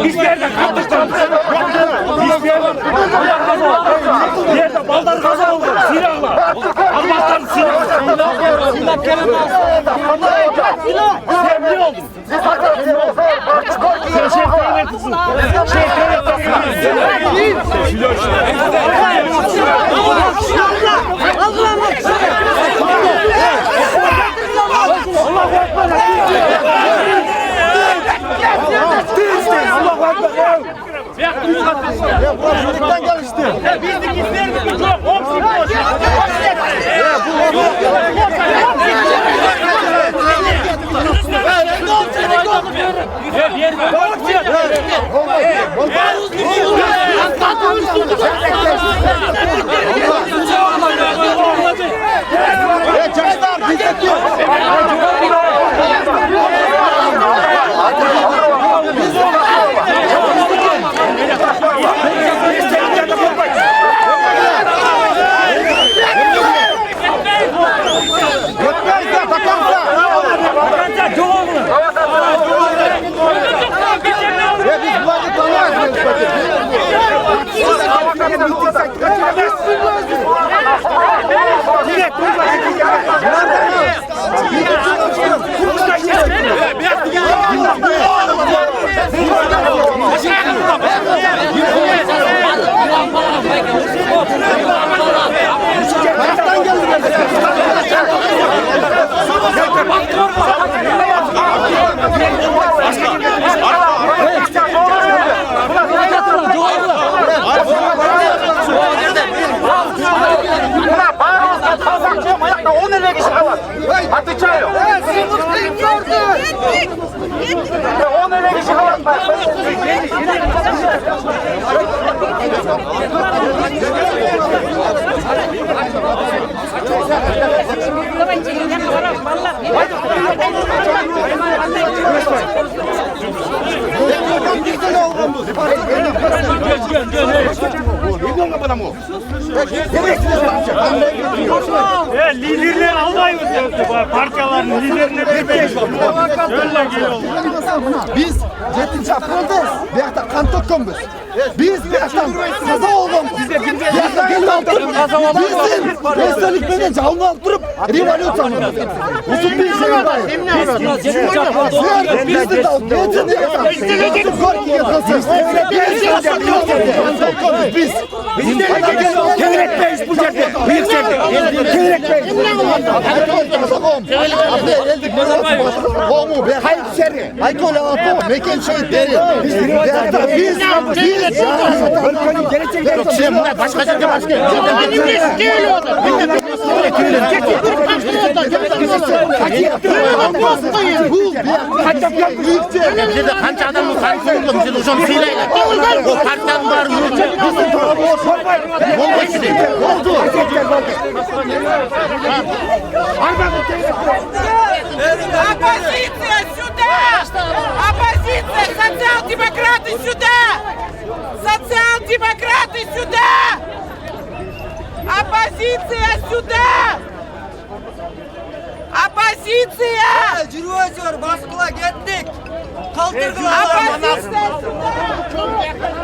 Biz yerden kaldık. Bir yerde baldan kaza oldu. Silahla. Allah'tan silahla. Silah gelemez. Sevgili oldun. Sen şehirde yönetirsin. Şehirde Başlıktan gelişti. bizlik izlerdik bir çok. Hopsi boş. Отвечаю. Он liderler almayız partiyaların liderine Biz 7. apreldeyiz. Bir yakta kan tökkenmiz. Biz bir yaktan kaza olganmiz. Bir yakta gelip alıp durup bizim beslelikmeden javunu alıp durup revolütsiyonumuz. Uzun bir şey var. Biz de alıp geçen de yaktan. Biz Keverekmeyiz bu yerde. Büyük yerde. Keverekmeyiz. Hayır seri. Haykol altı. Mekan şehit değil. Biz Ülkenin gelecekleri başka şey başka. Bize de kanca adam mı kanka bize de uzun sileyle. O karttan var mı? Bomba içinde. Оппозиция сюда! Оппозиция! Социал-демократы сюда! Социал-демократы сюда! Оппозиция сюда! Оппозиция! Жүрüyor, baskıla gittik. Kaldırdılar. Оппозиция сюда!